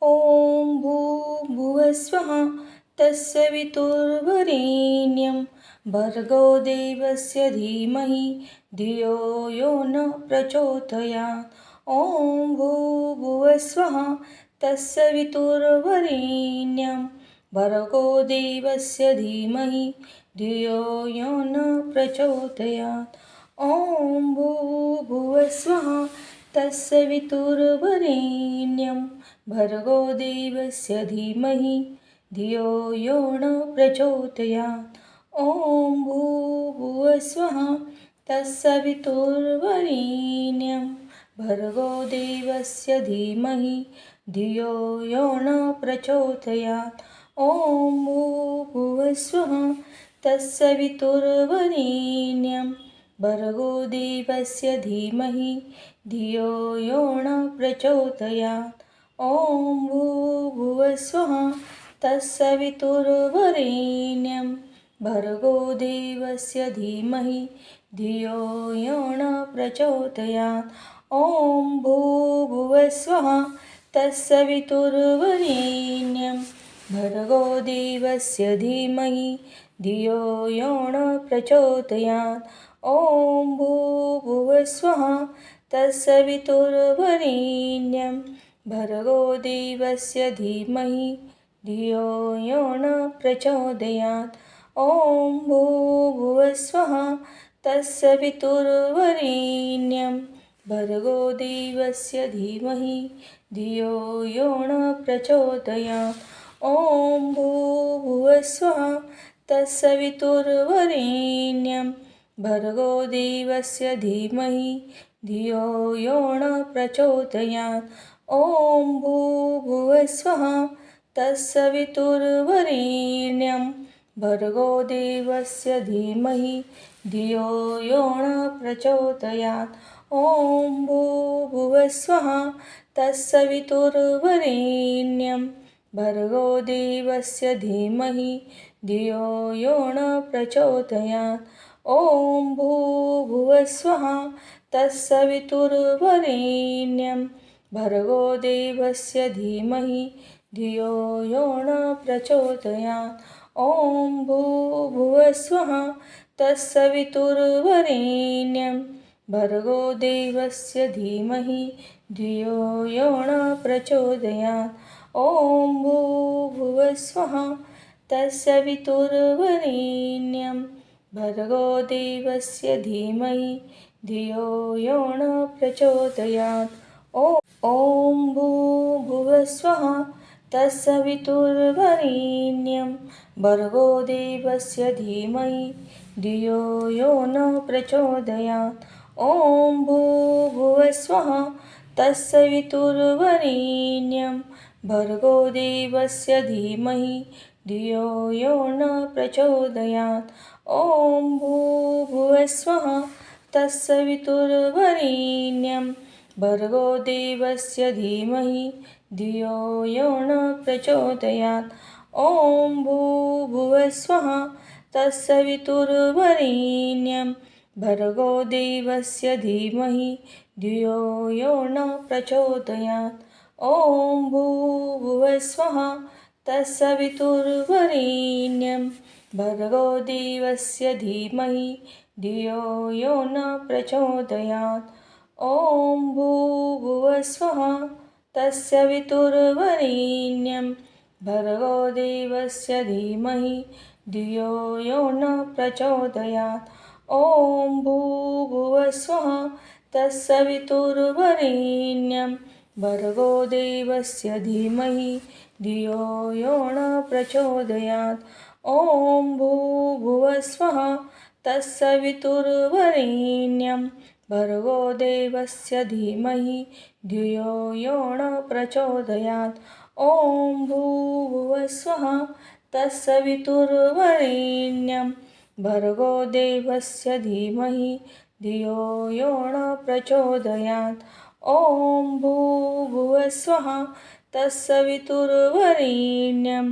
ॐ भूर्भुवस्वः तत्सवितुर्वरेण्यं भर्गो देवस्य धीमहि धियो यो न प्रचोदयात्। ॐ भूर्भुवस्वः तत्सवितुर्वरेण्यं भर्गो देवस्य धीमहि धियो यो न प्रचोदयात्। ॐ भूर्भुवस्वः तत्सवितुर्वरेण्यं भर्गो देवस्य धीमहि धियो यो न प्रचोदयात्। ॐ भूर्भुवस्वः तत्सवितुर्वरेण्यं भर्गो देवस्य धीमहि धियो यो न प्रचोदयात्। ॐ भूर्भुवस्वः तत्सवितुर्वरेण्यं भर्गो देवस्य धीमहि धियो यो न प्रचोदयात्। ॐ भूर्भुवस्वः तत्सवितुर्वरेण्यं भर्गो देवस्य धीमहि धियो यो न प्रचोदयात्। ॐ भूर्भुवस्वः तत्सवितुर्वरेण्यं भर्गो देवस्य धीमहि धियो यो न प्रचोदयात्। ॐ भूर्भुवस्वः तत्सवितुर्वरेण्यं भर्गो देवस्य धीमहि धियो यो न प्रचोदयात्। ॐ भूर्भुवस्वः तत्सवितुर्वरेण्यं भर्गो देवस्य धीमहि धियो यो न प्रचोदयात्। ॐ भूर्भुवस्वः तत्सवितुर्वरेण्यं भर्गो देवस्य धीमहि धियो यो न प्रचोदयात्। ॐ भूर्भुवस्वः तत्सवितुर्वरेण्यं भर्गो देवस्य धीमहि धियो यो न प्रचोदयात्। ॐ भूर्भुवस्वः तत्सवितुर्वरेण्यं भर्गो देवस्य धीमहि धियो यो न प्रचोदयात्। ॐ भूर्भुवस्वः तत्सवितुर्वरेण्यं भर्गो देवस्य धीमहि धियो यो न प्रचोदयात्। ॐ भूर्भुवस्वः तत्सवितुर्वरेण्यं भर्गो देवस्य धीमहि धियो यो न प्रचोदयात्। ॐ भूर्भुवस्वः तत्सवितुर्वरेण्यं भर्गो देवस्य धीमहि धियो यो न प्रचोदयात्। ॐ भूर्भुवस्वः तत्सवितुर्वरेण्यं भर्गो देवस्य धीमहि धियो यो न प्रचोदयात्। ॐ भूर्भुवस्वः तत्सवितुर्वरेण्यं भर्गो देवस्य धीमहि धियो यो न प्रचोदयात्। ॐ भूर्भुवस्वः तत्सवितुर्वरेण्यं भर्गो देवस्य धीमहि धियो यो न प्रचोदयात्। ॐ भूर्भुवस्वः तत्सवितुर्वरेण्यं भर्गो देवस्य धीमहि धियो यो न प्रचोदयात्। ॐ भूर्भुवस्वः तत्सवितुर्वरेण्यं भर्गो देवस्य धीमहि धियो यो न प्रचोदयात्। ॐ भूर्भुवस्वः तत्सवितुर्वरेण्यं भर्गो देवस्य धीमहि धियो यो न प्रचोदयात्। ॐ भूर्भुवस्वः तत्सवितुर्वरेण्यं भर्गो देवस्य धीमहि धियो यो न प्रचोदयात्। ॐ भूर्भुवस्वः तत्सवितुर्वरेण्यं भर्गो देवस्य धीमहि धियो यो न प्रचोदयात्। ॐ भूर्भुवस्वः तत्सवितुर्वरेण्यं भर्गो देवस्य धीमहि धियो यो न प्रचोदयात्। ॐ भूर्भुवस्वः तत्सवितुर्वरेण्यं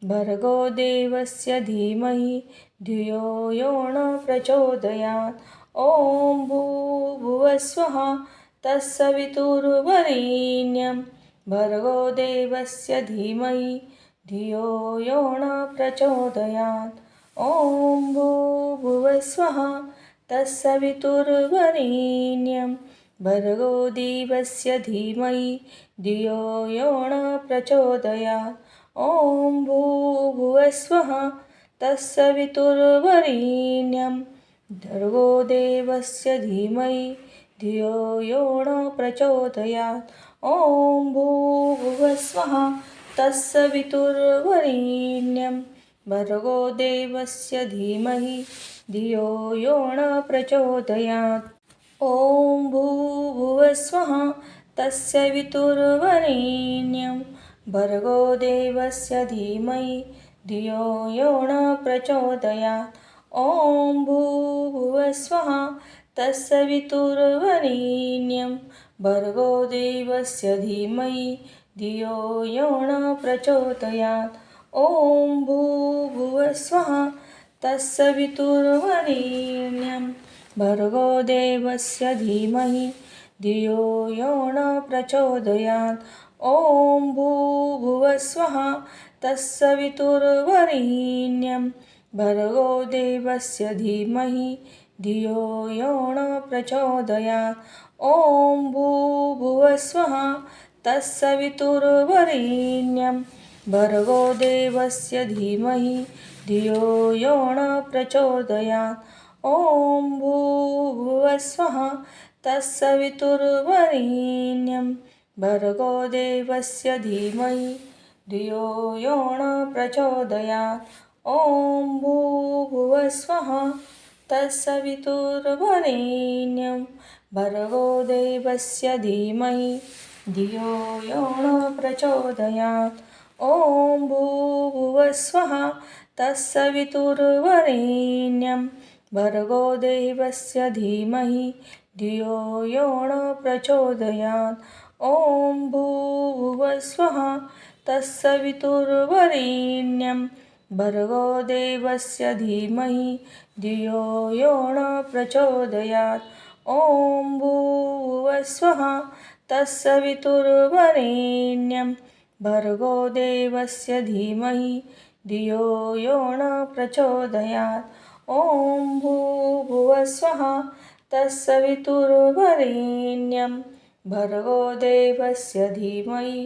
भर्गो देवस्य धीमहि धियो यो न प्रचोदयात्। ॐ भूर्भुवस्वः तत्सवितुर्वरेण्यं भर्गो देवस्य धीमहि धियो यो न प्रचोदयात्। ॐ भूर्भुवस्वः तत्सवितुर्वरेण्यं भर्गो देवस्य धीमहि धियो यो न प्रचोदयात्। ॐ भूर्भुवस्वः तत्सवितुर्वरेण्यं भर्गो देवस्य धीमहि धियो यो न प्रचोदयात्। ॐ भूर्भुवस्वः तत्सवितुर्वरेण्यं भर्गो देवस्य धीमहि धियो यो न प्रचोदयात्। ॐ भूर्भुवस्वः तत्सवितुर्वरेण्यं भर्गो देवस्य धीमहि धियो यो न प्रचोदयात्। ॐ भूर्भुवस्वः तत्सवितुर्वरेण्यं भर्गो देवस्य धीमहि धियो यो न प्रचोदयात्। ॐ भूर्भुवस्वः तत्सवितुर्वरेण्यं भर्गो देवस्य धीमहि धियो यो न प्रचोदयात्। ॐ भूर्भुवस्वः तत्सवितुर्वरेण्यं भर्गो देवस्य धीमहि धियो यो न प्रचोदयात्। ॐ भूर्भुवस्वः तत्सवितुर्वरेण्यं भर्गो देवस्य धीमहि धियो यो न प्रचोदयात्। ॐ भूर्भुवस्वः तत्सवितुर्वरेण्यं भर्गो देवस्य धीमहि धियो यो न प्रचोदयात्। ॐ भूर्भुवस्वः तत्सवितुर्वरेण्यं भर्गो देवस्य धीमहि धियो यो न प्रचोदयात्। ॐ भूर्भुवस्वः तत्सवितुर्वरेण्यं भर्गो देवस्य धीमहि धियो यो न प्रचोदयात्। ॐ भूर्भुवस्वः तत्सवितुर्वरेण्यं भर्गो देवस्य धीमहि धियो यो न प्रचोदयात्। ॐ भूर्भुवस्वः तत्सवितुर्वरेण्यं भर्गो देवस्य धीमहि धियो यो न प्रचोदयात्। ॐ भूर्भुवस्वः तत्सवितुर्वरेण्यं भर्गो देवस्य धीमहि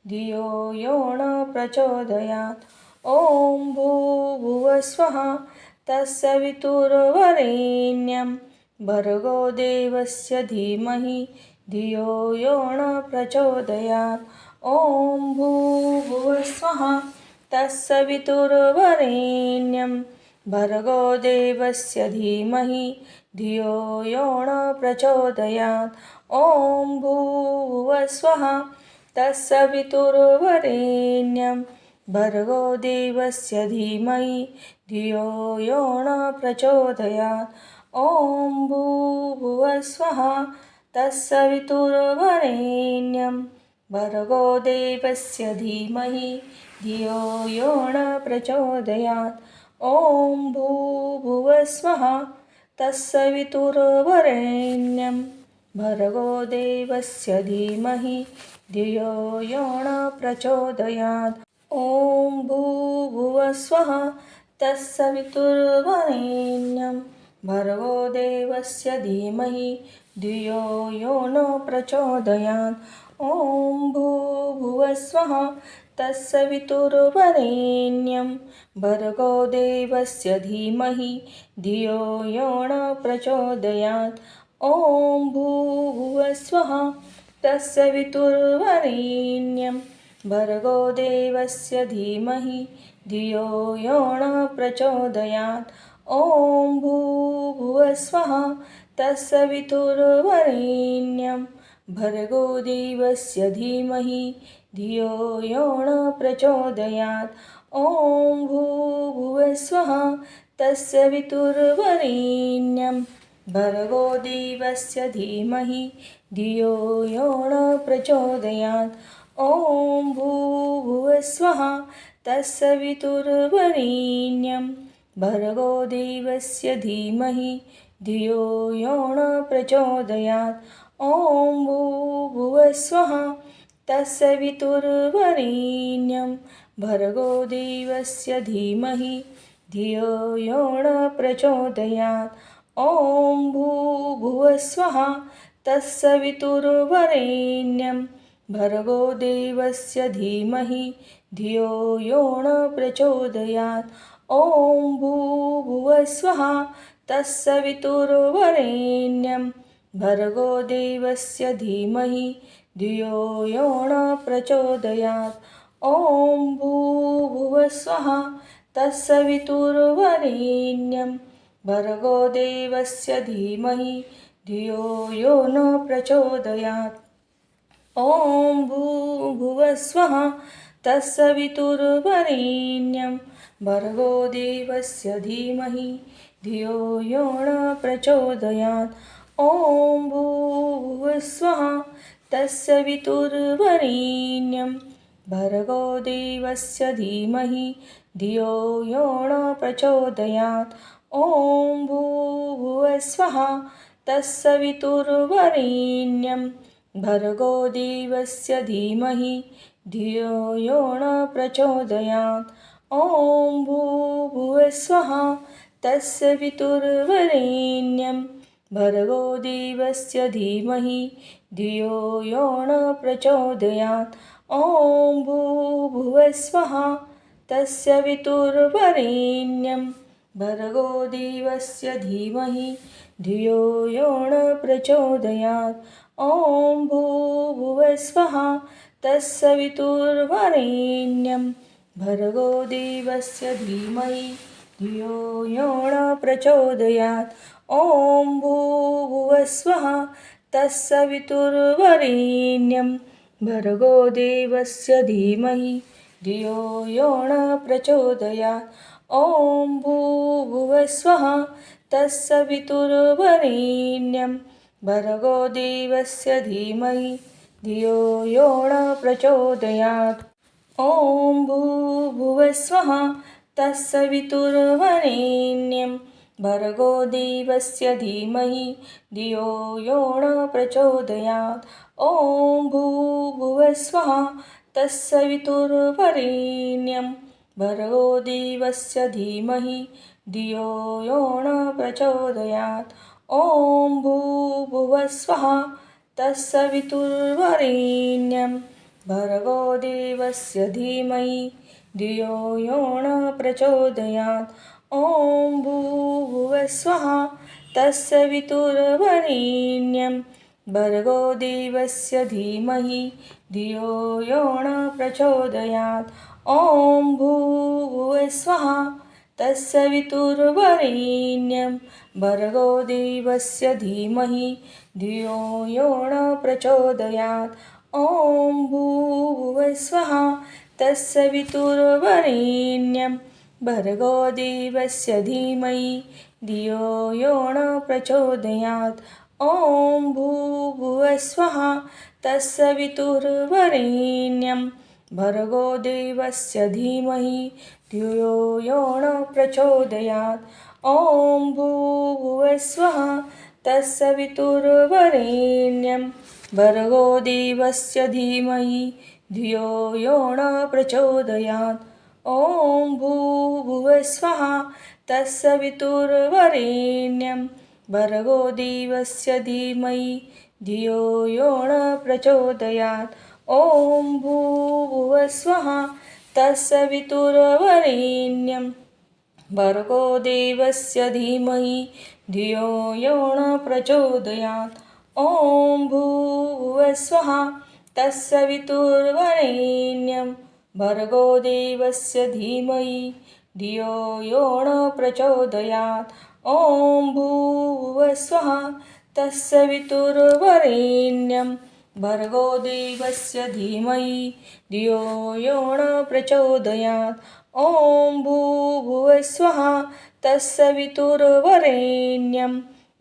धियो यो न प्रचोदयात्। ॐ भूर्भुवस्वः तत्सवितुर्वरेण्यं भर्गो देवस्य धीमहि धियो यो न प्रचोदयात्। ॐ भूर्भुवस्वः तत्सवितुर्वरेण्यं भर्गो देवस्य धीमहि धियो यो न प्रचोदयात्। ॐ भूर्भुवस्वः तत्सवितुर्वरेण्यं भर्गो देवस्य धीमहि धियो यो न प्रचोदयात्। ॐ भूर्भुवस्वः तत्सवितुर्वरेण्यं भर्गो देवस्य धीमहि धियो यो न प्रचोदयात्। ॐ भूर्भुवस्वः तत्सवितुर्वरेण्यं भर्गो देवस्य धीमहि धियो यो न प्रचोदयात्। ॐ भूर्भुवस्वः तत्सवितुर्वरेण्यं भर्गो देवस्य धीमहि धियो यो न प्रचोदयात्। ॐ भूर्भुवस्वः तत्सवितुर्वरेण्यं भर्गो देवस्य धीमहि धियो यो न प्रचोदयात्। ॐ भूर्भुवस्वः तत्सवितुर्वरेण्यं भर्गो देवस्य धीमहि धियो यो न प्रचोदयात्। ॐ भूर्भुवस्वः तत्सवितुर्वरेण्यं भर्गो देवस्य धीमहि धियो यो न प्रचोदयात्। ॐ भूर्भुवस्वः तत्सवितुर्वरेण्यं भर्गो देवस्य धीमहि धियो यो न प्रचोदयात्। ॐ भूर्भुवस्वः तत्सवितुर्वरेण्यं भर्गो देवस्य धीमहि धियो यो न प्रचोदयात्। ॐ भूर्भुवस्वः तत्सवितुर्वरेण्यं भर्गो देवस्य धीमहि धियो यो न प्रचोदयात्। ॐ भूर्भुवस्वः तत्सवितुर्वरेण्यं भर्गो देवस्य धीमहि धियो यो न प्रचोदयात्। ॐ भूर्भुवस्वः तत्सवितुर्वरेण्यं भर्गो देवस्य धीमहि धियो यो न प्रचोदयात्। ॐ भूर्भुवस्वः तत्सवितुर्वरेण्यं भर्गो देवस्य धीमहि धियो यो न प्रचोदयात्। ॐ भूर्भुवस्वः तत्सवितुर्वरेण्यं भर्गो देवस्य धीमहि धियो यो न प्रचोदयात्। ॐ भूर्भुवस्वः तत्सवितुर्वरेण्यं भर्गो देवस्य धीमहि धियो यो न प्रचोदयात्। ॐ भूर्भुवस्वः तत्सवितुर्वरेण्यं भर्गो देवस्य धीमहि धियो यो न प्रचोदयात्। ॐ भूर्भुवस्वः तत्सवितुर्वरेण्यं भर्गो देवस्य धीमहि धियो यो न प्रचोदयात्। ॐ भूर्भुवस्वः तत्सवितुर्वरेण्यं भर्गो देवस्य धीमहि धियो यो न प्रचोदयात्। ॐ भूर्भुवस्वः तत्सवितुर्वरेण्यं भर्गो देवस्य धीमहि धियो यो न प्रचोदयात्। ॐ भूर्भुवस्वः तत्सवितुर्वरेण्यं भर्गो देवस्य धीमहि धियो यो न प्रचोदयात्। ॐ भूर्भुवस्वः तत्सवितुर्वरेण्यं भर्गो देवस्य धीमहि धियो यो न प्रचोदयात्। ॐ भूर्भुवस्वः तत्सवितुर्वरेण्यं भर्गो देवस्य धीमहि धियो यो न प्रचोदयात्। ॐ भूर्भुवस्वः तत्सवितुर्वरेण्यं भर्गो देवस्य धीमहि धियो यो न प्रचोदयात्। ॐ भूर्भुवस्वः तत्सवितुर्वरेण्यं भर्गो देवस्य धीमहि धियो यो न प्रचोदयात्। ॐ भूर्भुवस्वः तत्सवितुर्वरेण्यं भर्गो देवस्य धीमहि धियो यो न प्रचोदयात्। ॐ भूर्भुवस्वः तत्सवितुर्वरेण्यं भर्गो देवस्य धीमहि धियो यो न प्रचोदयात्। ॐ भूर्भुवस्वः तत्सवितुर्वरेण्यं भर्गो देवस्य धीमहि धियो यो न प्रचोदयात्। ॐ भूर्भुवस्वः तत्सवितुर्वरेण्यं भर्गो देवस्य धीमहि धियो यो न प्रचोदयात्। ॐ भूर्भुवस्वः तत्सवितुर्वरेण्यं भर्गो देवस्य धीमहि धियो यो न प्रचोदयात्। ॐ भूर्भुवस्वः तत्सवितुर्वरेण्यं भर्गो देवस्य धीमहि धियो यो न प्रचोदयात्। ॐ भूर्भुवस्वः तत्सवितुर्वरेण्यं भर्गो देवस्य धीमहि धियो यो न प्रचोदयात्। ॐ भूर्भुवस्वः तत्सवितुर्वरेण्यं भर्गो देवस्य धीमहि धियो यो न प्रचोदयात्। ॐ भूर्भुवस्वः तत्सवितुर्वरेण्यं भर्गो देवस्य धीमहि धियो यो न प्रचोदयात्। ॐ भूर्भुवस्वः तत्सवितुर्वरेण्यं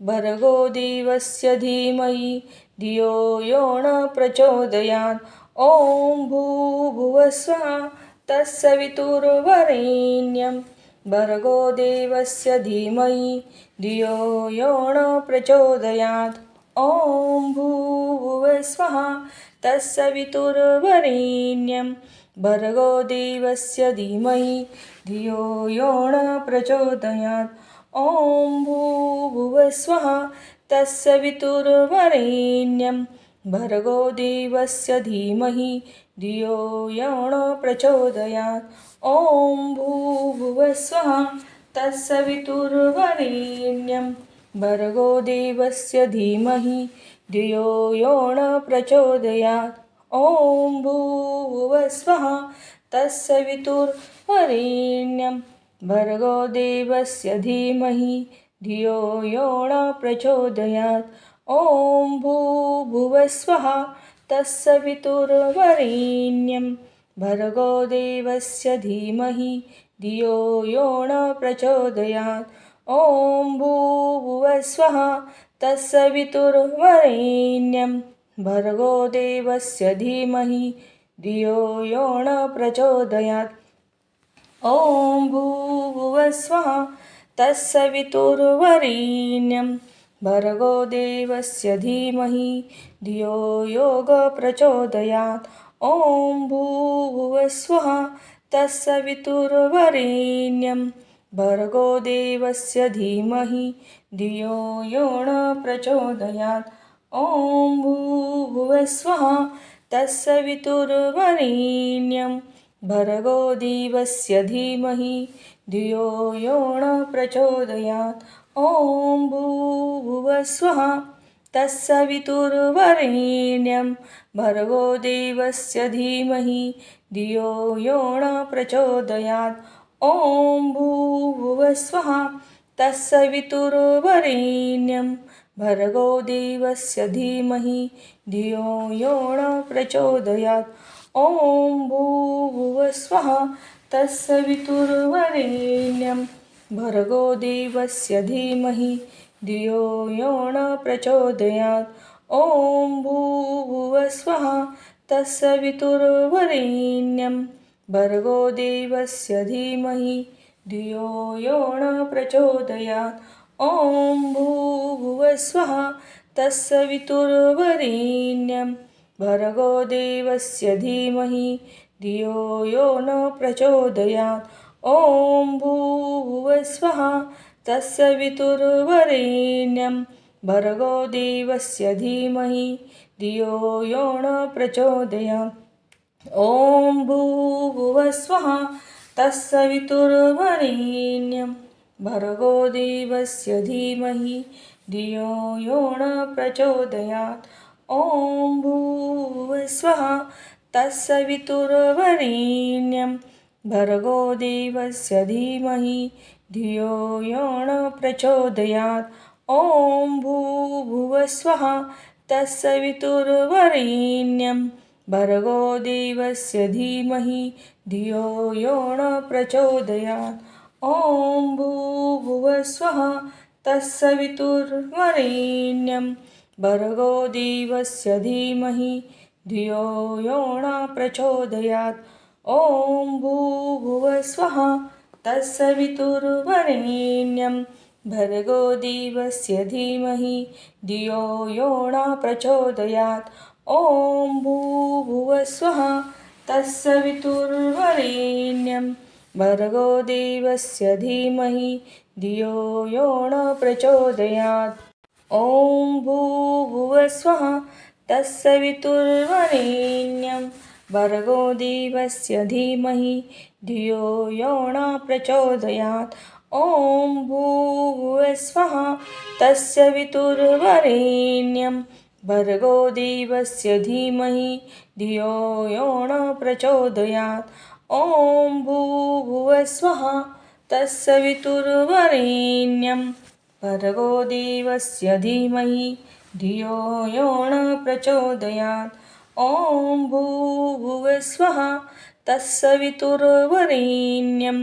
भर्गो देवस्य धीमहि धियो यो न प्रचोदयात्। ॐ भूर्भुवस्वः तत्सवितुर्वरेण्यं भर्गो देवस्य धीमहि धियो यो न प्रचोदयात्। ॐ भूर्भुवस्वः तत्सवितुर्वरेण्यं भर्गो देवस्य धीमहि धियो यो न प्रचोदयात्। ॐ भूर्भुवस्वः तत्सवितुर्वरेण्यं भर्गो देवस्य धीमहि धियो यो न प्रचोदयात्। ॐ भूर्भुवस्वः तत्सवितुर्वरेण्यं भर्गो देवस्य धीमहि धियो यो न प्रचोदयात्। ॐ भूर्भुवस्वः तत्सवितुर्वरेण्यं भर्गो देवस्य धीमहि धियो यो न प्रचोदयात्। ॐ भूर्भुवस्वः तत्सवितुर्वरेण्यं भर्गो देवस्य धीमहि धियो यो न प्रचोदयात्। ॐ भूर्भुवस्वः तत्सवितुर्वरेण्यं भर्गो देवस्य धीमहि धियो यो न प्रचोदयात्। ॐ भूर्भुवस्वः तत्सवितुर्वरेण्यं भर्गो देवस्य धीमहि धियो यो न प्रचोदयात्। ॐ भूर्भुवस्वः तत्सवितुर्वरेण्यं भर्गो देवस्य धीमहि धियो यो न प्रचोदयात्। ॐ भूर्भुवस्वः तत्सवितुर्वरेण्यं भर्गो देवस्य धीमहि धियो यो न प्रचोदयात्। ॐ भूर्भुवस्वः तत्सवितुर्वरेण्यं भर्गो देवस्य धीमहि धियो यो न प्रचोदयात्। ॐ भूर्भुवस्वः तत्सवितुर्वरेण्यं भर्गो देवस्य धीमहि धियो यो न प्रचोदयात्। ॐ भूर्भुवस्वः तत्सवितुर्वरेण्यं भर्गो देवस्य धीमहि धियो यो न प्रचोदयात्। ॐ भूर्भुवस्वः तत्सवितुर्वरेण्यं भर्गो देवस्य धीमहि धियो यो न प्रचोदयात्। ॐ भूर्भुवस्वः तत्सवितुर्वरेण्यं भर्गो देवस्य धीमहि धियो यो न प्रचोदयात्। ॐ भूर्भुवस्वः तत्सवितुर्वरेण्यं भर्गो देवस्य धीमहि धियो यो न प्रचोदयात्। ॐ भूर्भुवस्वः तत्सवितुर्वरेण्यं भर्गो देवस्य धीमहि धियो यो न प्रचोदयात्। ॐ भूर्भुवस्वः तत्सवितुर्वरेण्यं भर्गो देवस्य धीमहि धियो यो न प्रचोदयात्। ॐ भूर्भुवस्वः तत्सवितुर्वरेण्यं भर्गो देवस्य धीमहि धियो यो न प्रचोदयात्। ॐ भूर्भुवस्वः तत्सवितुर्वरेण्यं भर्गो देवस्य धीमहि धियो यो न प्रचोदयात्। ॐ भूर्भुवस्वः तत्सवितुर्वरेण्यं भर्गो देवस्य धीमहि धियो यो न प्रचोदयात्। ॐ भूर्भुवस्वः तत्सवितुर्वरेण्यं भर्गो देवस्य धीमहि धियो यो न प्रचोदयात्। ॐ भूर्भुवस्वः तत्सवितुर्वरेण्यं भर्गो देवस्य धीमहि धियो यो न प्रचोदयात्। ॐ भूर्भुवस्वः तत्सवितुर्वरेण्यं भर्गो देवस्य धीमहि धियो यो न प्रचोदयात्। ॐ भूर्भुवस्वः तत्सवितुर्वरेण्यं भर्गो देवस्य धीमहि धियो यो न प्रचोदयात्। ॐ भूर्भुवस्वः तत्सवितुर्वरेण्यं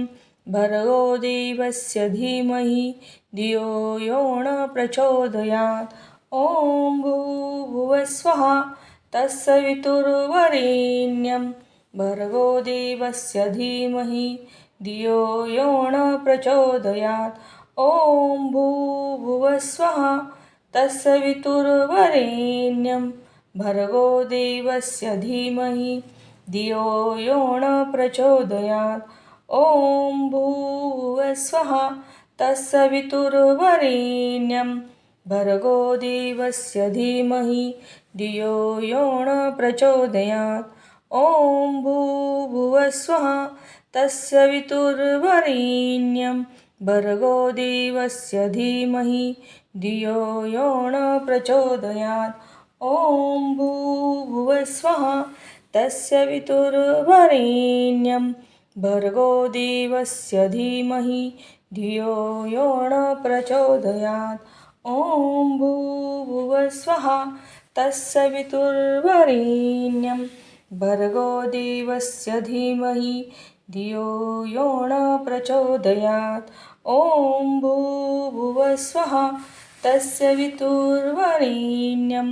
भर्गो देवस्य धीमहि धियो यो न प्रचोदयात्। ॐ भूर्भुवस्वः तत्सवितुर्वरेण्यं भर्गो देवस्य धीमहि धियो यो न प्रचोदयात्। ॐ भूर्भुवस्वः तत्सवितुर्वरेण्यं भर्गो देवस्य धीमहि धियो यो न प्रचोदयात्। ॐ भूर्भुवस्वः तत्सवितुर्वरेण्यं भर्गो देवस्य धीमहि धियो यो न प्रचोदयात्। ॐ भूर्भुवस्वः तत्सवितुर्वरेण्यं भर्गो देवस्य धीमहि धियो यो न प्रचोदयात्। ॐ भूर्भुवस्वः तत्सवितुर्वरेण्यं भर्गो देवस्य धीमहि धियो यो न प्रचोदयात्। ॐ भूर्भुवस्वः तत्सवितुर्वरेण्यं भर्गो देवस्य धीमहि धियो यो न प्रचोदयात्। ॐ भूर्भुवस्वः तत्सवितुर्वरेण्यं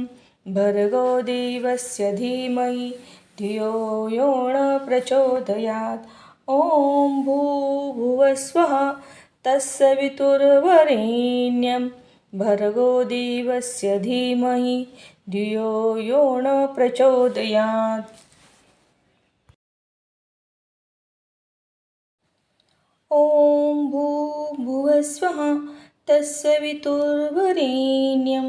भर्गो देवस्य धीमहि धियो यो न प्रचोदयात्। ॐ भूर्भुवस्वः तत्सवितुर्वरेण्यं भर्गो देवस्य धीमहि धियो यो न प्रचोदयात्। ॐ भूर्भुवस्वः तत्सवितुर्वरेण्यं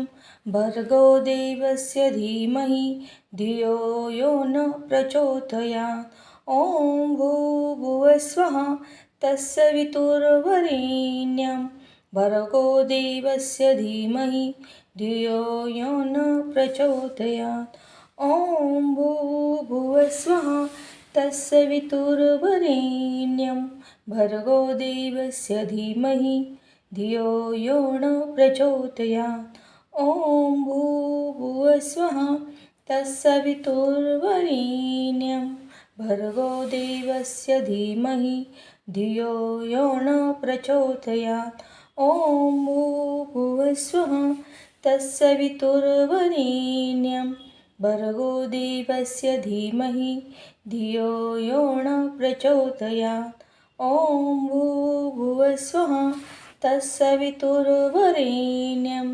भर्गो देवस्य धीमहि धियो यो न प्रचोदयात्। ॐ भूर्भुवस्वः तत्सवितुर्वरेण्यं भर्गो देवस्य धीमहि धियो यो न प्रचोदयात्। ॐ भूर्भुवस्वः तत्सवितुर्वरेण्यं भर्गो देवस्य धीमहि धियो यो न प्रचोदयात्। ॐ भूर्भुवस्वः तत्सवितुर्वरेण्यं भर्गो देवस्य धीमहि धियो यो न प्रचोदयात्। ॐ भूर्भुवस्वः तत्सवितुर्वरेण्यं भर्गो देवस्य धीमहि धियो यो न प्रचोदयात्। ॐ भूर्भुवस्वः तत्सवितुर्वरेण्यं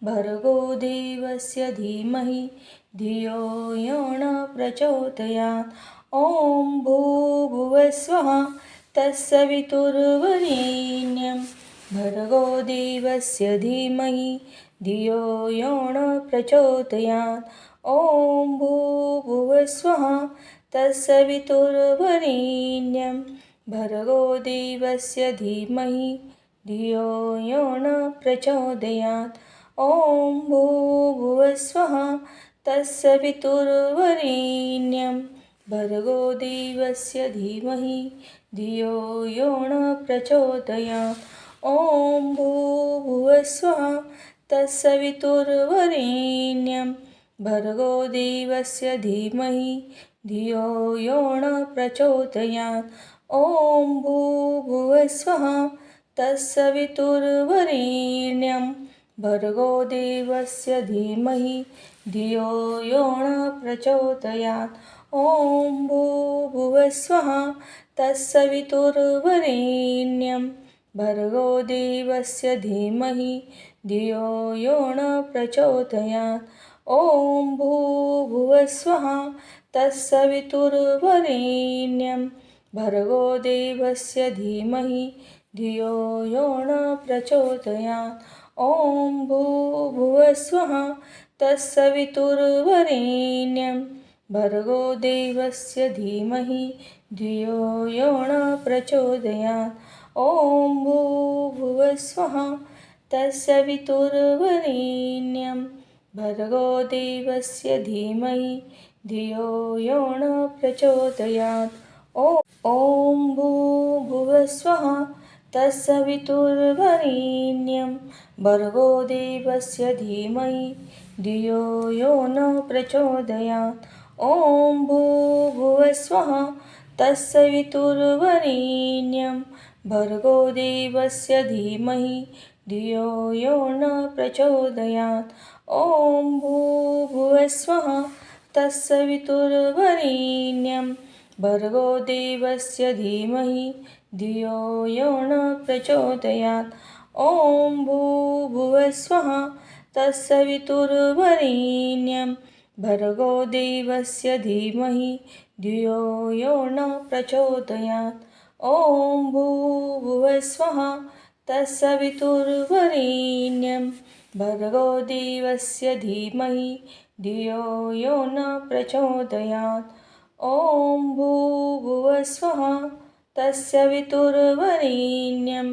भर्गो देवस्य धीमहि धियो यो न प्रचोदयात्। ॐ भूर्भुवस्वः तत्सवितुर्वरेण्यं भर्गो देवस्य धीमहि धियो यो न प्रचोदयात्। ॐ भूर्भुवस्वः तत्सवितुर्वरेण्यं भर्गो देवस्य धीमहि धियो यो न प्रचोदयात्। ॐ भूर्भुवस्वः तत्सवितुर्वरेण्यं भर्गो देवस्य धीमहि धियो यो न प्रचोदयात्। ॐ भूर्भुवस्वः तत्सवितुर्वरेण्यं भर्गो देवस्य धीमहि धियो यो न प्रचोदयात्। ॐ भूर्भुवस्वः तत्सवितुर्वरेण्यं भर्गो देवस्य धीमहि धियो यो न प्रचोदयात्। ॐ भूर्भुवस्वः तत्सवितुर्वरेण्यं भर्गो देवस्य धीमहि धियो यो न प्रचोदयात्। ॐ भूर्भुवस्वः तत्सवितुर्वरेण्यं भर्गो देवस्य धीमहि धियो यो न प्रचोदयात्। ॐ भूर्भुवस्वः तत्सवितुर्वरेण्यं भर्गो देवस्य धीमहि धियो यो न प्रचोदयात्। ॐ भूर्भुवस्वः तत्सवितुर्वरेण्यं भर्गो देवस्य धीमहि धियो यो न प्रचोदयात्। ॐ भूर्भुवस्वः तत्सवितुर्वरेण्यं भर्गो देवस्य धीमहि धियो यो न प्रचोदयात्। ॐ भूर्भुवस्वः तत्सवितुर्वरेण्यं भर्गो देवस्य धीमहि धियो यो न प्रचोदयात्। ॐ भूर्भुवस्वः तत्सवितुर्वरेण्यं भर्गो देवस्य धीमहि धियो यो न प्रचोदयात्। ॐ भूर्भुवस्वः तत्सवितुर्वरेण्यं भर्गो देवस्य धीमहि धियो यो न प्रचोदयात्। ॐ भूर्भुवस्वः तत्सवितुर्वरेण्यं भर्गो देवस्य धीमहि धियो यो न प्रचोदयात्। ॐ भूर्भुवस्वः तत्सवितुर्वरेण्यं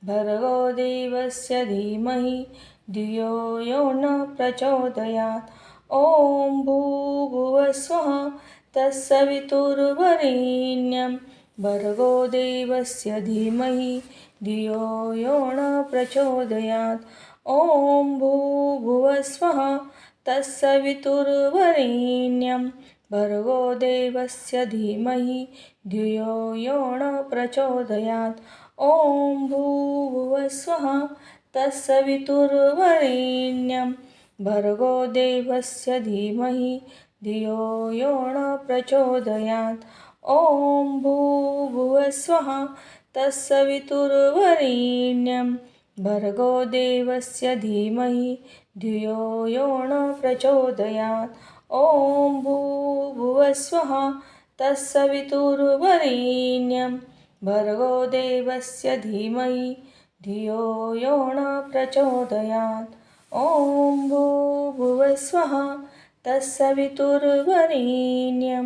भर्गो देवस्य धीमहि धियो यो न प्रचोदयात्। ॐ भूर्भुवस्वः तत्सवितुर्वरेण्यं भर्गो देवस्य धीमहि धियो यो न प्रचोदयात्। ॐ भूर्भुवस्वः तत्सवितुर्वरेण्यं भर्गो देवस्य धीमहि धियो यो न प्रचोदयात्। ॐ भूर्भुवस्वः तत्सवितुर्वरेण्यं भर्गो देवस्य धीमहि धियो यो न प्रचोदयात्। ॐ भूर्भुवस्वः तत्सवितुर्वरेण्यं भर्गो देवस्य धीमहि धियो यो न प्रचोदयात्। ॐ भूर्भुवस्वः तत्सवितुर्वरेण्यं भर्गो देवस्य धीमहि धियो यो न प्रचोदयात्। ॐ भूर्भुवस्वः तत्सवितुर्वरेण्यं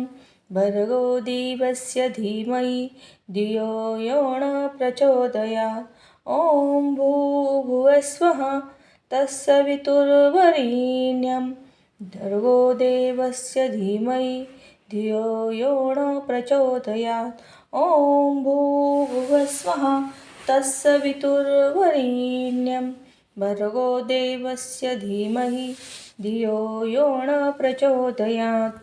भर्गो देवस्य धीमहि धियो यो न प्रचोदयात्। ॐ भूर्भुवस्वः तत्सवितुर्वरेण्यं भर्गो देवस्य धीमहि धियो यो न प्रचोदयात्। ॐ भूर्भुवस्वः तत्सवितुर्वरेण्यं भर्गो देवस्य धीमहि धियो यो न प्रचोदयात्।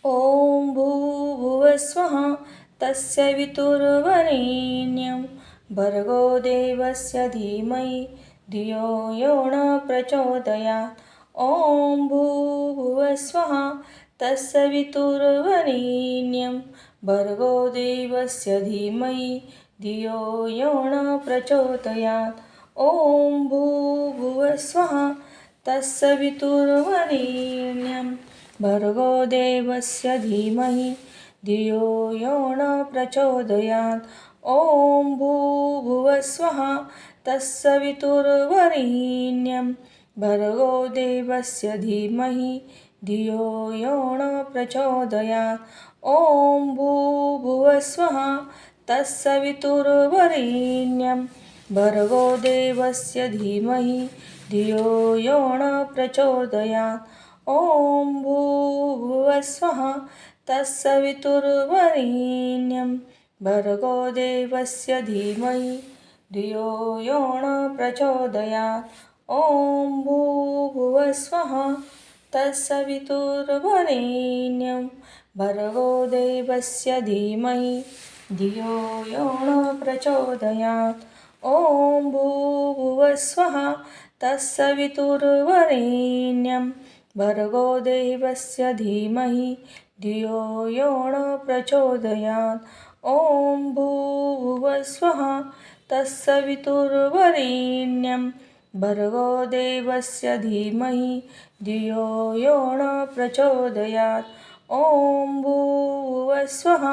ॐ भूर्भुवस्वः तत्सवितुर्वरेण्यं भर्गो देवस्य धीमहि धियो यो न प्रचोदयात्। ॐ भूर्भुवस्वः तत्सवितुर्वरेण्यं भर्गो देवस्य धीमहि धियो यो न प्रचोदयात्। ॐ भूर्भुवस्वः तत्सवितुर्वरेण्यं भर्गो देवस्य धीमहि धियो यो न प्रचोदयात्। ॐ भूर्भुवस्वः तत्सवितुर्वरेण्यं भर्गो देवस्य धीमहि धियो यो न प्रचोदयात्। ॐ भूर्भुवस्वः तत्सवितुर्वरेण्यं भर्गो देवस्य धीमहि धियो यो न प्रचोदयात्। ॐ भूर्भुवस्वः तत्सवितुर्वरेण्यं भर्गो देवस्य धीमहि धियो यो न प्रचोदयात्। ॐ भूर्भुवस्वः तत्सवितुर्वरेण्यं भर्गो देवस्य धीमहि धियो यो न प्रचोदयात्। ॐ भूर्भुवस्वः तत्सवितुर्वरेण्यं भर्गो देवस्य धीमहि धियो यो न प्रचोदयात्। ॐ भूर्भुवस्वः तत्सवितुर्वरेण्यं भर्गो देवस्य धीमहि धियो यो न प्रचोदयात्। ॐ भूर्भुवस्वः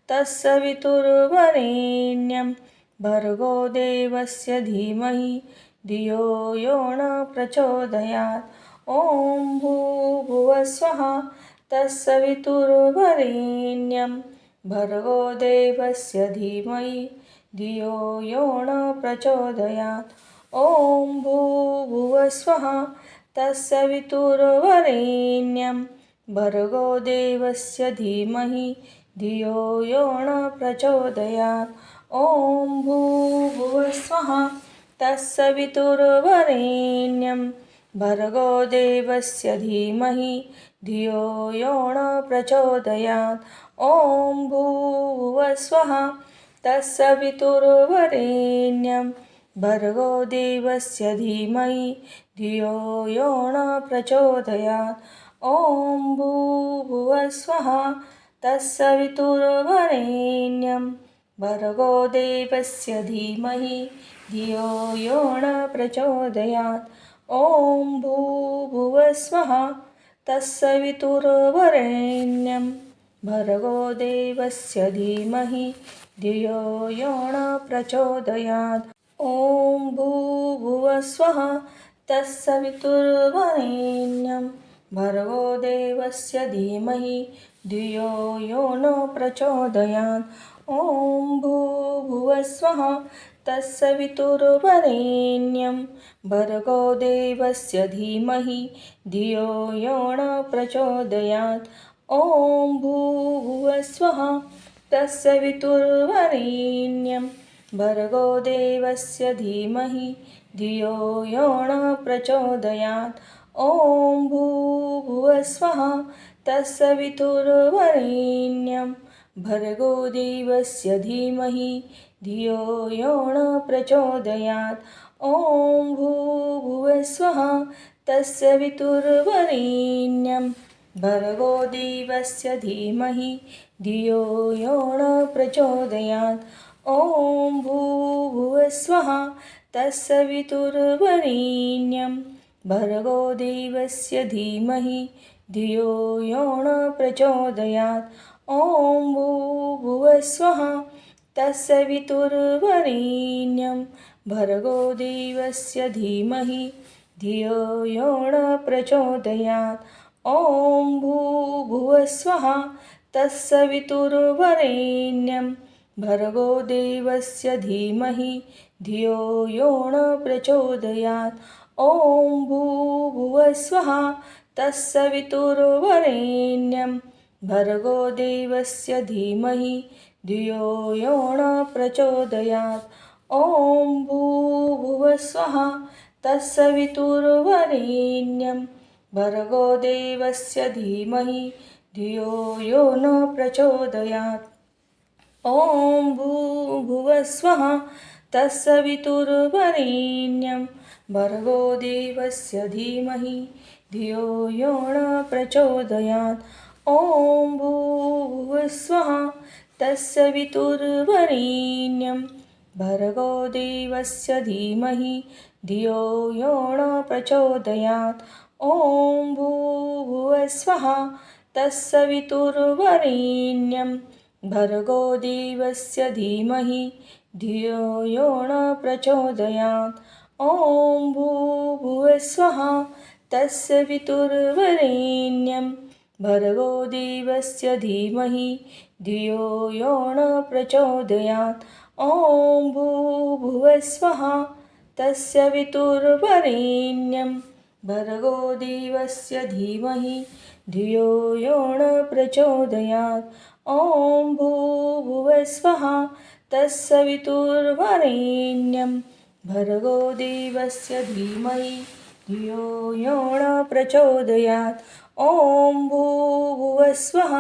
तत्सवितुर्वरेण्यं भर्गो देवस्य धीमहि धियो यो न प्रचोदयात्। ॐ भूर्भुवस्वः तत्सवितुर्वरेण्यं भर्गो देवस्य धीमहि धियो यो न प्रचोदयात्। ॐ भूर्भुवस्वः तत्सवितुर्वरेण्यं भर्गो देवस्य धीमहि धियो यो न प्रचोदयात्। ॐ भूर्भुवस्वः तत्सवितुर्वरेण्यं भर्गो देवस्य धीमहि धियो यो न प्रचोदयात्। ॐ भूर्भुवस्वः तत्सवितुर्वरेण्यं भर्गो देवस्य धीमहि धियो यो न प्रचोदयात्। ॐ भूर्भुवस्वः तत्सवितुर्वरेण्यं भर्गो देवस्य धीमहि धियो यो न प्रचोदयात्। ॐ भूर्भुवस्वः तत्सवितुर्वरेण्यं भर्गो देवस्य धीमहि धियो यो न प्रचोदयात्। ॐ भूर्भुवस्वः तत्सवितुर्वरेण्यं भर्गो देवस्य धीमहि धियो यो न प्रचोदयात्। ॐ भूर्भुवस्वः तत्सवितुर्वरेण्यं भर्गो देवस्य धीमहि धियो यो न प्रचोदयात्। ॐ भूर्भुवस्वः तत्सवितुर्वरेण्यं भर्गो देवस्य धीमहि धियो यो न प्रचोदयात्। ॐ भूर्भुवस्वः तत्सवितुर्वरेण्यं भर्गो देवस्य धीमहि धियो यो न प्रचोदयात्। ॐ भूर्भुवस्वः तत्सवितुर्वरेण्यं भर्गो देवस्य धीमहि धियो यो न प्रचोदयात्। ॐ भूर्भुवस्वः तत्सवितुर्वरेण्यं भर्गो देवस्य धीमहि धियो यो न प्रचोदयात्। ॐ भूर्भुवस्वः तत्सवितुर्वरेण्यं भर्गो देवस्य धीमहि धियो यो न प्रचोदयात्। ॐ भूर्भुवस्वः तत्सवितुर्वरेण्यं भर्गो देवस्य धीमहि धियो यो न प्रचोदयात्। ॐ भूर्भुवस्वः तत्सवितुर्वरेण्यं भर्गो देवस्य धीमहि धियो यो न प्रचोदयात्। ॐ भूर्भुवस्वः तत्सवितुर्वरेण्यं भर्गो देवस्य धीमहि धियो यो न प्रचोदयात्। ॐ भूर्भुवस्वः तत्सवितुर्वरेण्यं भर्गो देवस्य धीमहि धियो यो न प्रचोदयात्। ॐ भूर्भुवस्वः तत्सवितुर्वरेण्यं भर्गो देवस्य धीमहि धियो यो न प्रचोदयात्। ॐ भूर्भुवस्वः तत्सवितुर्वरेण्यं भर्गो देवस्य धीमहि धियो यो न प्रचोदयात्। ॐ भूर्भुवस्वः तत्सवितुर्वरेण्यं भर्गो देवस्य धीमहि धियो यो न प्रचोदयात्। ॐ भूर्भुवस्वः तत्सवितुर्वरेण्यं भर्गो देवस्य धीमहि धियो यो न प्रचोदयात्। ॐ भूर्भुवस्वः तत्सवितुर्वरेण्यं भर्गो देवस्य धीमहि धियो यो न प्रचोदयात्। ॐ भूर्भुवस्वः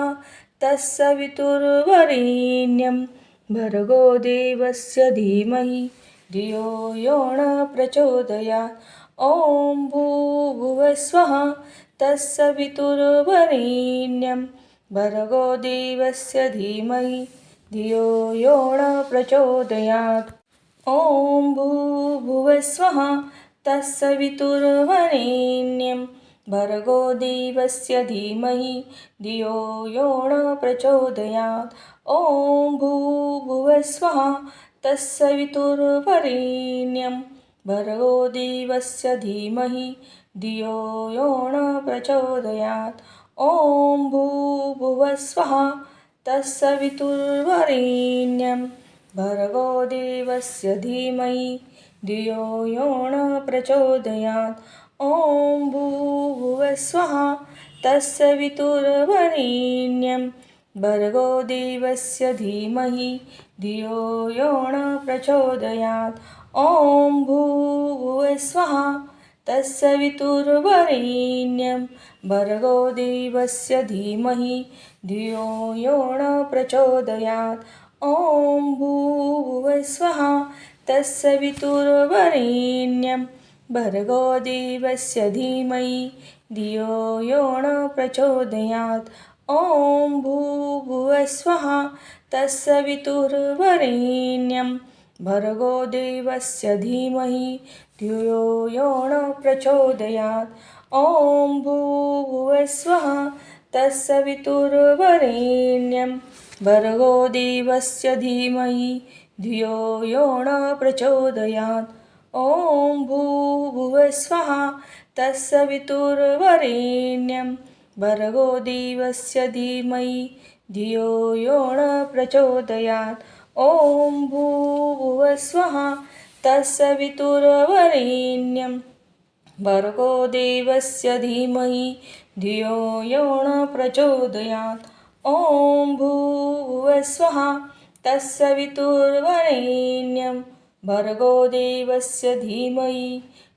तत्सवितुर्वरेण्यं भर्गो देवस्य धीमहि धियो यो न प्रचोदयात्। ॐ भूर्भुवस्वः तत्सवितुर्वरेण्यं भर्गो देवस्य धीमहि धियो यो न प्रचोदयात्। ॐ भूर्भुवस्वः तत्सवितुर्वरेण्यं भर्गो देवस्य धीमहि धियो यो न प्रचोदयात्। ॐ भूर्भुवस्वः तत्सवितुर्वरेण्यं भर्गो देवस्य धीमहि धियो यो न प्रचोदयात्। ॐ भूर्भुवस्वः तत्सवितुर्वरेण्यं भर्गो देवस्य धीमहि धियो यो न प्रचोदयात्। ॐ भूर्भुवस्वः तत्सवितुर्वरेण्यं भर्गो देवस्य धीमहि धियो यो न प्रचोदयात्। ॐ भूर्भुवस्वः तत्सवितुर्वरेण्यं भर्गो देवस्य धीमहि धियो यो न प्रचोदयात्। ॐ भूर्भुवस्वः तत्सवितुर्वरेण्यं भर्गो देवस्य धीमहि धियो यो न प्रचोदयात्। ॐ भूर्भुवस्वः तत्सवितुर्वरेण्यं भर्गो देवस्य धीमहि धियो यो न प्रचोदयात्। ॐ भूर्भुवस्वः तत्सवितुर्वरेण्यं भर्गो देवस्य धीमहि धियो यो न प्रचोदयात्। ॐ भूर्भुवस्वः तत्सवितुर्वरेण्यं भर्गो देवस्य धीमहि धियो यो न प्रचोदयात्। ॐ भूर्भुवस्वः तत्सवितुर्वरेण्यं भर्गो देवस्य धीमहि धियो यो न प्रचोदयात्। ॐ भूर्भुवस्वः तत्सवितुर्वरेण्यं भर्गो देवस्य धीमहि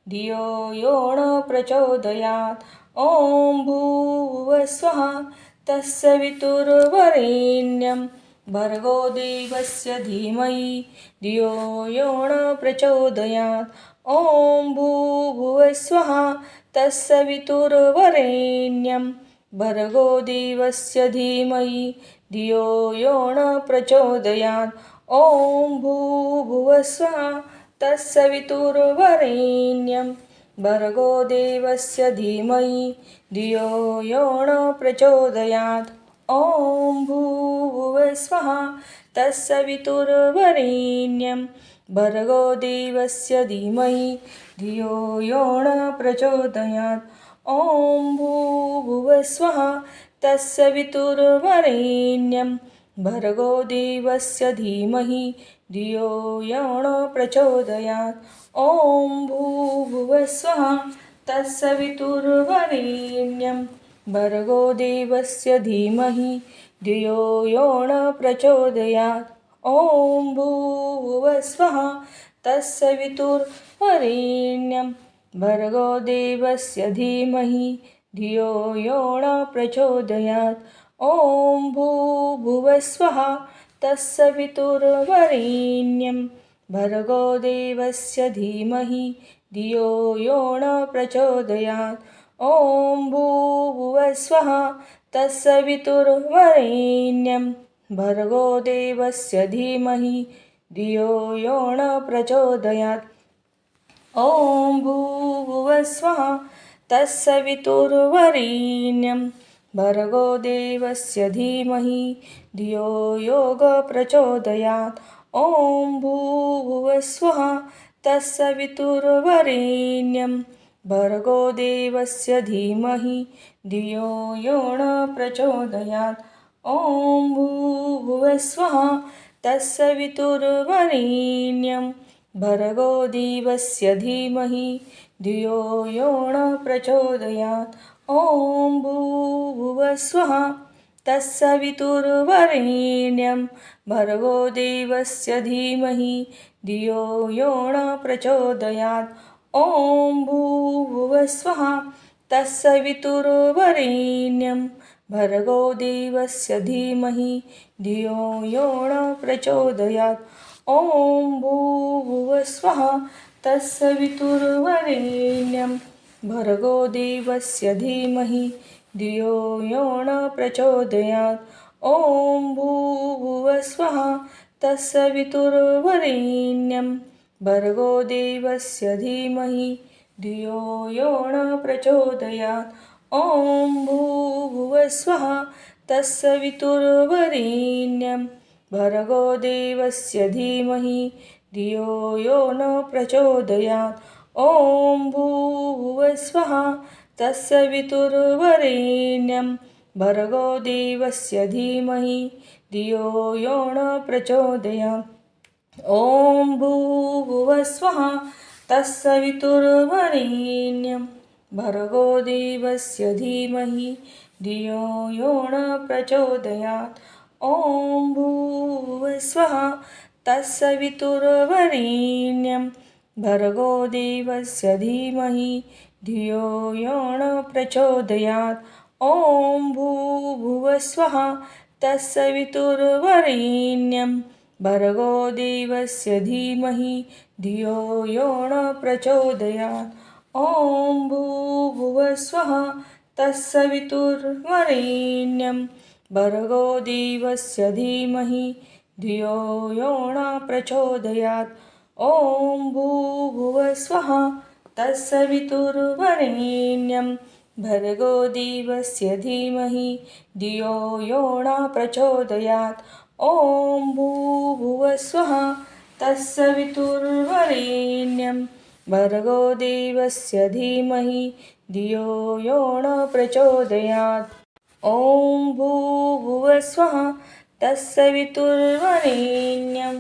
धियो यो न प्रचोदयात्। ॐ भूर्भुवस्वः तत्सवितुर्वरेण्यं भर्गो देवस्य धीमहि धियो यो न प्रचोदयात्। ॐ भूर्भुवस्वः तत्सवितुर्वरेण्यं भर्गो देवस्य धीमहि धियो यो न प्रचोदयात्। ॐ भूर्भुवस्वः तत्सवितुर्वरेण्यं भर्गो देवस्य धीमहि धियो यो न प्रचोदयात्। ॐ भूर्भुवस्वः तत्सवितुर्वरेण्यं भर्गो देवस्य धीमहि धियो यो न प्रचोदयात्। ॐ भूर्भुवस्वः तत्सवितुर्वरेण्यं भर्गो देवस्य धीमहि धियो यो न प्रचोदयात्। ॐ भूर्भुवस्वः तत्सवितुर्वरेण्यं भर्गो देवस्य धीमहि धियो यो न प्रचोदयात्। ॐ भूर्भुवस्वः तत्सवितुर्वरेण्यं भर्गो देवस्य धीमहि धियो यो न प्रचोदयात्। ॐ भूर्भुवस्वः तत्सवितुर्वरेण्यं भर्गो देवस्य धीमहि धियो यो न प्रचोदयात्। ॐ भूर्भुवस्वः तत्सवितुर्वरेण्यं भर्गो देवस्य धीमहि धियो यो न प्रचोदयात्। ॐ भूर्भुवस्वः तत्सवितुर्वरेण्यं भर्गो देवस्य धीमहि धियो यो न प्रचोदयात्। ॐ भूर्भुवस्वः तत्सवितुर्वरेण्यं भर्गो देवस्य धीमहि धियो यो न प्रचोदयात्। ॐ भूर्भुवस्वः तत्सवितुर्वरेण्यं भर्गो देवस्य धीमहि धियो यो न प्रचोदयात्। ॐ भूर्भुवस्वः तत्सवितुर्वरेण्यं भर्गो देवस्य धीमहि धियो यो न प्रचोदयात्। ॐ भूर्भुवस्वः तत्सवितुर्वरेण्यं भर्गो देवस्य धीमहि धियो यो न प्रचोदयात्। ॐ भूर्भुवस्वः तत्सवितुर्वरेण्यं भर्गो देवस्य धीमहि धियो यो न प्रचोदयात्। ॐ भूर्भुवस्वः तत्सवितुर्वरेण्यं भर्गो देवस्य धीमहि धियो यो न प्रचोदयात्। ॐ भूर्भुवस्वः तत्सवितुर्वरेण्यं भर्गो देवस्य धीमहि धियो यो न प्रचोदयात्। ॐ भूर्भुवस्वः तत्सवितुर्वरेण्यं भर्गो देवस्य धीमहि धियो यो न प्रचोदयात्। ॐ भूर्भुवस्वः तत्सवितुर्वरेण्यं भर्गो देवस्य धीमहि धियो यो न प्रचोदयात्। ॐ भूर्भुवस्वः तत्सवितुर्वरेण्यं भर्गो देवस्य धीमहि धियो यो न प्रचोदयात्। ॐ भूर्भुवस्वः तत्सवितुर्वरेण्यं भर्गो देवस्य धीमहि धियो यो न प्रचोदयात्। ॐ भूर्भुवस्वः तत्सवितुर्वरेण्यं भर्गो देवस्य धीमहि धियो यो न प्रचोदयात्। ॐ भूर्भुवस्वः तत्सवितुर्वरेण्यं भर्गो देवस्य धीमहि धियो यो न प्रचोदयात्। ॐ भूर्भुवस्वः तत्सवितुर्वरेण्यं भर्गो देवस्य धीमहि धियो यो न प्रचोदयात्। ॐ भूर्भुवस्वः तत्सवितुर्वरेण्यं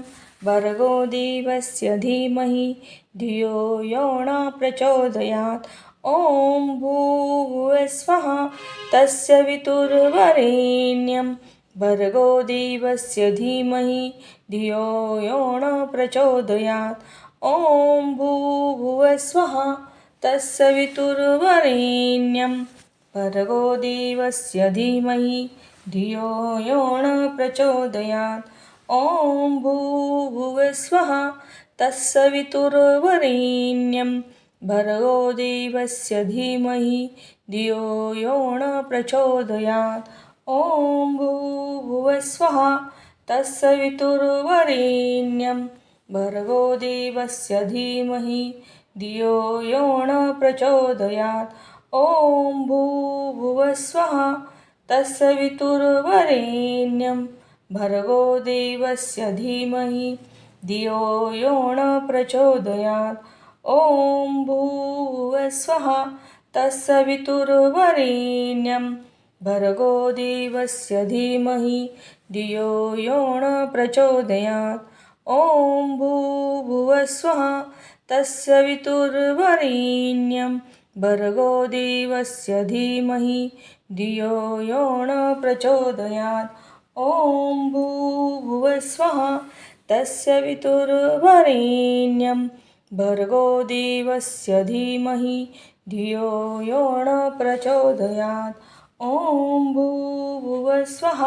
भर्गो देवस्य धीमहि धियो यो न प्रचोदयात्। ॐ भूर्भुवस्वः तत्सवितुर्वरेण्यं भर्गो देवस्य धीमहि धियो यो न प्रचोदयात्। ॐ भूर्भुवस्वः तत्सवितुर्वरेण्यं भर्गो देवस्य धीमहि धियो यो न प्रचोदयात्। ॐ भूर्भुवस्वः तत्सवितुर्वरेण्यं भर्गो देवस्य धीमहि धियो यो न प्रचोदयात्। ॐ भूर्भुवस्वः तत्सवितुर्वरेण्यं भर्गो देवस्य धीमहि धियो यो न प्रचोदयात्। ॐ भूर्भुवस्वः तत्सवितुर्वरेण्यं भर्गो देवस्य धीमहि धियो यो न प्रचोदयात्। ॐ भूर्भुवस्वः तत्सवितुर्वरेण्यं भर्गो देवस्य धीमहि धियो यो न प्रचोदयात्। ॐ भूर्भुवस्वः तत्सवितुर्वरेण्यं भर्गो देवस्य धीमहि धियो यो न प्रचोदयात्। ॐ भूर्भुवस्वः तत्सवितुर्वरेण्यं भर्गो देवस्य धीमहि धियो यो न प्रचोदयात्। ॐ भूर्भुवस्वः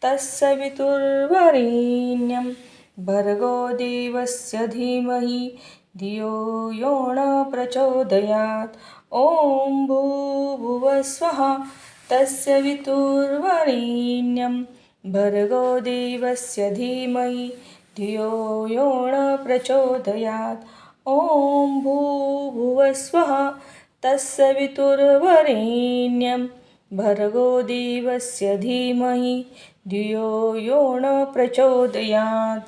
तत्सवितुर्वरेण्यं भर्गो देवस्य धीमहि धियो यो न प्रचोदयात्। ॐ भूर्भुवस्वः तत्सवितुर्वरेण्यं भर्गो देवस्य धीमहि धियो यो न प्रचोदयात्। ॐ भूर्भुवस्वः तत्सवितुर्वरेण्यं भर्गो देवस्य धीमहि धियो यो न प्रचोदयात्।